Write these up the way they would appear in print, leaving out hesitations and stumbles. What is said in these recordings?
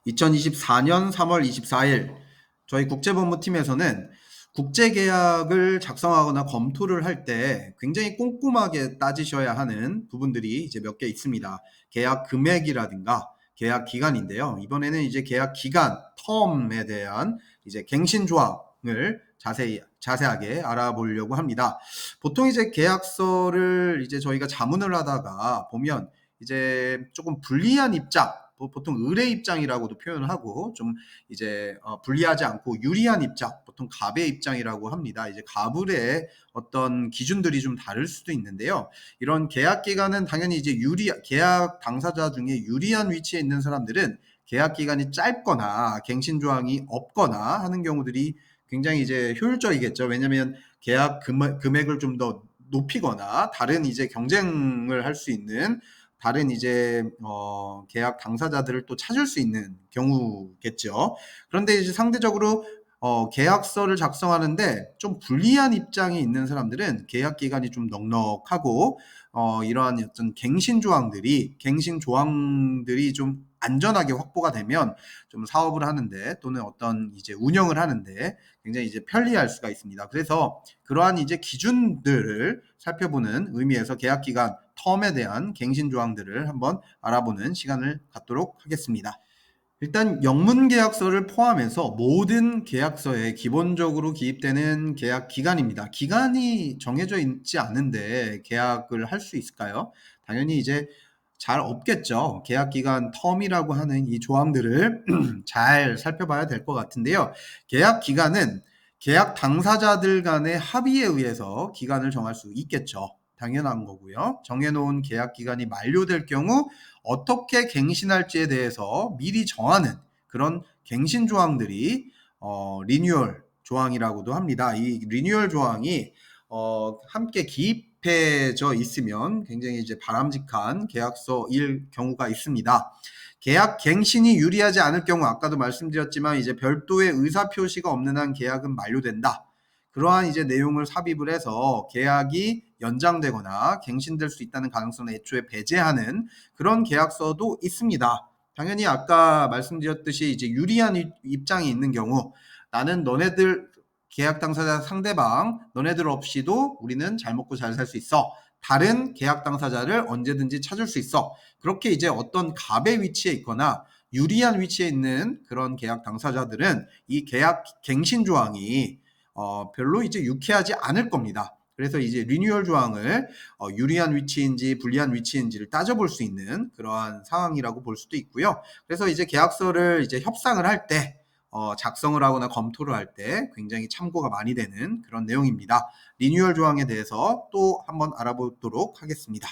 2024년 3월 24일 저희 국제법무팀에서는 국제계약을 작성하거나 검토를 할 때 굉장히 꼼꼼하게 따지셔야 하는 부분들이 이제 몇 개 있습니다. 계약 금액이라든가 계약 기간인데요. 이번에는 이제 계약 기간, 텀에 대한 이제 갱신 조항을 자세하게 알아보려고 합니다. 보통 이제 계약서를 이제 저희가 자문을 하다가 보면 이제 조금 불리한 입장, 보통 의뢰 입장이라고도 표현을 하고 좀 이제 불리하지 않고 유리한 입장, 보통 갑의 입장이라고 합니다. 이제 갑을의 어떤 기준들이 좀 다를 수도 있는데요. 이런 계약 기간은 당연히 이제 계약 당사자 중에 유리한 위치에 있는 사람들은 계약 기간이 짧거나 갱신 조항이 없거나 하는 경우들이 굉장히 이제 효율적이겠죠. 왜냐하면 계약 금액을 좀 더 높이거나 다른 이제 경쟁을 할 수 있는 다른 이제 계약 당사자들을 또 찾을 수 있는 경우겠죠. 그런데 이제 상대적으로 계약서를 작성하는데 좀 불리한 입장에 있는 사람들은 계약 기간이 좀 넉넉하고 이러한 어떤 갱신 조항들이 좀 안전하게 확보가 되면 좀 사업을 하는데 또는 어떤 이제 운영을 하는데 굉장히 이제 편리할 수가 있습니다. 그래서 그러한 이제 기준들을 살펴보는 의미에서 계약 기간 텀에 대한 갱신 조항들을 한번 알아보는 시간을 갖도록 하겠습니다. 일단 영문 계약서를 포함해서 모든 계약서에 기본적으로 기입되는 계약 기간입니다. 기간이 정해져 있지 않은데 계약을 할 수 있을까요? 당연히 이제 잘 없겠죠. 계약 기간 텀이라고 하는 이 조항들을 잘 살펴봐야 될 것 같은데요. 계약 기간은 계약 당사자들 간의 합의에 의해서 기간을 정할 수 있겠죠. 당연한 거고요. 정해놓은 계약 기간이 만료될 경우 어떻게 갱신할지에 대해서 미리 정하는 그런 갱신 조항들이 리뉴얼 조항이라고도 합니다. 이 리뉴얼 조항이 함께 기입해져 있으면 굉장히 이제 바람직한 계약서일 경우가 있습니다. 계약 갱신이 유리하지 않을 경우 아까도 말씀드렸지만 이제 별도의 의사 표시가 없는 한 계약은 만료된다. 그러한 이제 내용을 삽입을 해서 계약이 연장되거나 갱신될 수 있다는 가능성을 애초에 배제하는 그런 계약서도 있습니다. 당연히 아까 말씀드렸듯이 이제 유리한 입장이 있는 경우 나는 너네들 계약 당사자 상대방 너네들 없이도 우리는 잘 먹고 잘 살 수 있어. 다른 계약 당사자를 언제든지 찾을 수 있어. 그렇게 이제 어떤 갑의 위치에 있거나 유리한 위치에 있는 그런 계약 당사자들은 이 계약 갱신 조항이 별로 이제 유쾌하지 않을 겁니다. 그래서 이제 리뉴얼 조항을 유리한 위치인지 불리한 위치인지를 따져볼 수 있는 그러한 상황이라고 볼 수도 있고요. 그래서 이제 계약서를 이제 협상을 할 때 작성을 하거나 검토를 할 때 굉장히 참고가 많이 되는 그런 내용입니다. 리뉴얼 조항에 대해서 또 한번 알아보도록 하겠습니다.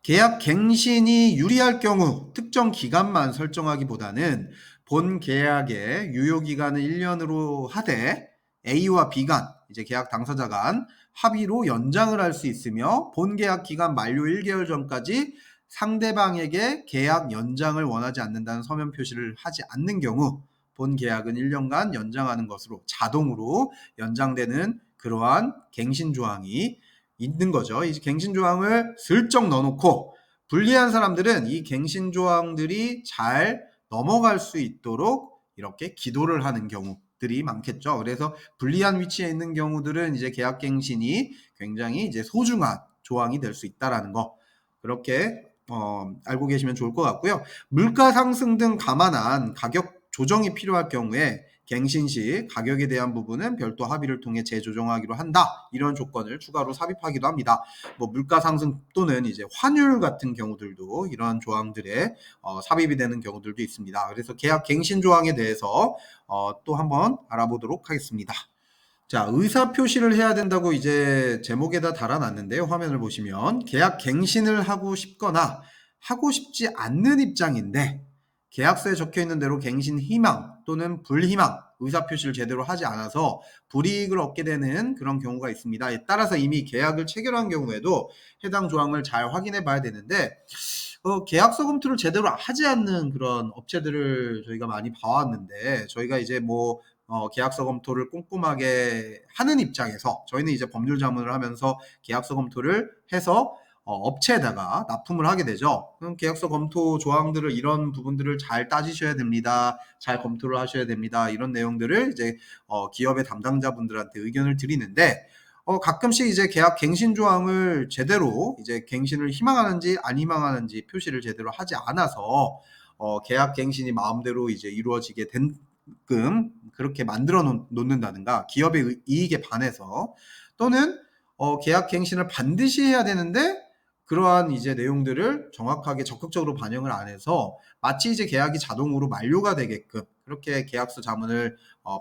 계약 갱신이 유리할 경우 특정 기간만 설정하기보다는 본 계약의 유효기간을 1년으로 하되 A와 B 간, 이제 계약 당사자 간 합의로 연장을 할 수 있으며 본 계약 기간 만료 1개월 전까지 상대방에게 계약 연장을 원하지 않는다는 서면 표시를 하지 않는 경우 본 계약은 1년간 연장하는 것으로 자동으로 연장되는 그러한 갱신 조항이 있는 거죠. 이 갱신 조항을 슬쩍 넣어놓고 불리한 사람들은 이 갱신 조항들이 잘 넘어갈 수 있도록 이렇게 기도를 하는 경우들이 많겠죠. 그래서 불리한 위치에 있는 경우들은 이제 계약갱신이 굉장히 이제 소중한 조항이 될 수 있다라는 거 그렇게 알고 계시면 좋을 것 같고요. 물가 상승 등 감안한 가격 조정이 필요할 경우에 갱신 시 가격에 대한 부분은 별도 합의를 통해 재조정하기로 한다. 이런 조건을 추가로 삽입하기도 합니다. 뭐 물가 상승 또는 이제 환율 같은 경우들도 이러한 조항들에 삽입이 되는 경우들도 있습니다. 그래서 계약 갱신 조항에 대해서 또 한번 알아보도록 하겠습니다. 자, 의사 표시를 해야 된다고 이제 제목에다 달아놨는데요. 화면을 보시면 계약 갱신을 하고 싶거나 하고 싶지 않는 입장인데 계약서에 적혀 있는 대로 갱신 희망 또는 불희망 의사 표시를 제대로 하지 않아서 불이익을 얻게 되는 그런 경우가 있습니다. 따라서 이미 계약을 체결한 경우에도 해당 조항을 잘 확인해 봐야 되는데 계약서 검토를 제대로 하지 않는 그런 업체들을 저희가 많이 봐왔는데 저희가 이제 뭐 계약서 검토를 꼼꼼하게 하는 입장에서 저희는 이제 법률 자문을 하면서 계약서 검토를 해서 업체에다가 납품을 하게 되죠. 그럼 계약서 검토 조항들을 이런 부분들을 잘 따지셔야 됩니다. 잘 검토를 하셔야 됩니다. 이런 내용들을 이제 기업의 담당자분들한테 의견을 드리는데 가끔씩 이제 계약 갱신 조항을 제대로 이제 갱신을 희망하는지 안 희망하는지 표시를 제대로 하지 않아서 계약 갱신이 마음대로 이제 이루어지게 된끔 그렇게 만들어 놓는다든가 기업의 이익에 반해서 또는 계약 갱신을 반드시 해야 되는데 그러한 이제 내용들을 정확하게 적극적으로 반영을 안 해서 마치 이제 계약이 자동으로 만료가 되게끔 그렇게 계약서 자문을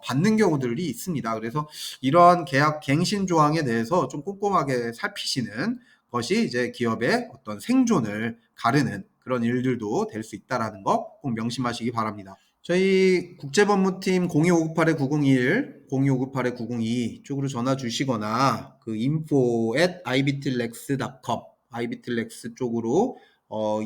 받는 경우들이 있습니다. 그래서 이러한 계약 갱신 조항에 대해서 좀 꼼꼼하게 살피시는 것이 이제 기업의 어떤 생존을 가르는 그런 일들도 될 수 있다라는 거 꼭 명심하시기 바랍니다. 저희 국제법무팀 02598-9021, 02598-9022 쪽으로 전화 주시거나 그 info@ibtlex.com, ibtlex 쪽으로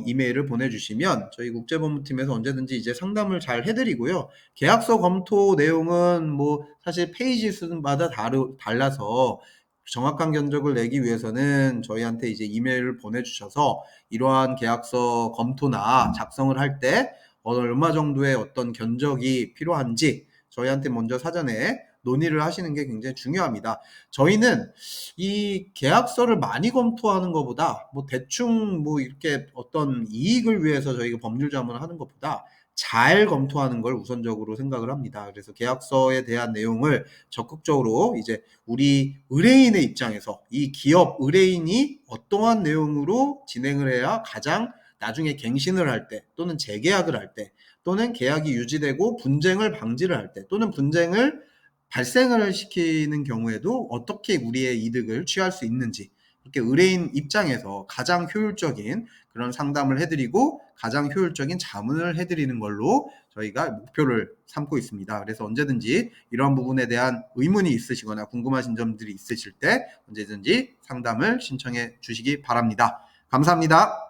이메일을 보내주시면 저희 국제법무팀에서 언제든지 이제 상담을 잘 해드리고요. 계약서 검토 내용은 뭐 사실 페이지 수마다 달라서 정확한 견적을 내기 위해서는 저희한테 이제 이메일을 보내주셔서 이러한 계약서 검토나 작성을 할 때 얼마 정도의 어떤 견적이 필요한지 저희한테 먼저 사전에 논의를 하시는 게 굉장히 중요합니다. 저희는 이 계약서를 많이 검토하는 것보다 뭐 대충 뭐 이렇게 어떤 이익을 위해서 저희가 법률 자문을 하는 것보다 잘 검토하는 걸 우선적으로 생각을 합니다. 그래서 계약서에 대한 내용을 적극적으로 이제 우리 의뢰인의 입장에서 이 기업 의뢰인이 어떠한 내용으로 진행을 해야 가장 나중에 갱신을 할 때 또는 재계약을 할 때 또는 계약이 유지되고 분쟁을 방지를 할 때 또는 분쟁을 발생을 시키는 경우에도 어떻게 우리의 이득을 취할 수 있는지 이렇게 의뢰인 입장에서 가장 효율적인 그런 상담을 해드리고 가장 효율적인 자문을 해드리는 걸로 저희가 목표를 삼고 있습니다. 그래서 언제든지 이런 부분에 대한 의문이 있으시거나 궁금하신 점들이 있으실 때 언제든지 상담을 신청해 주시기 바랍니다. 감사합니다.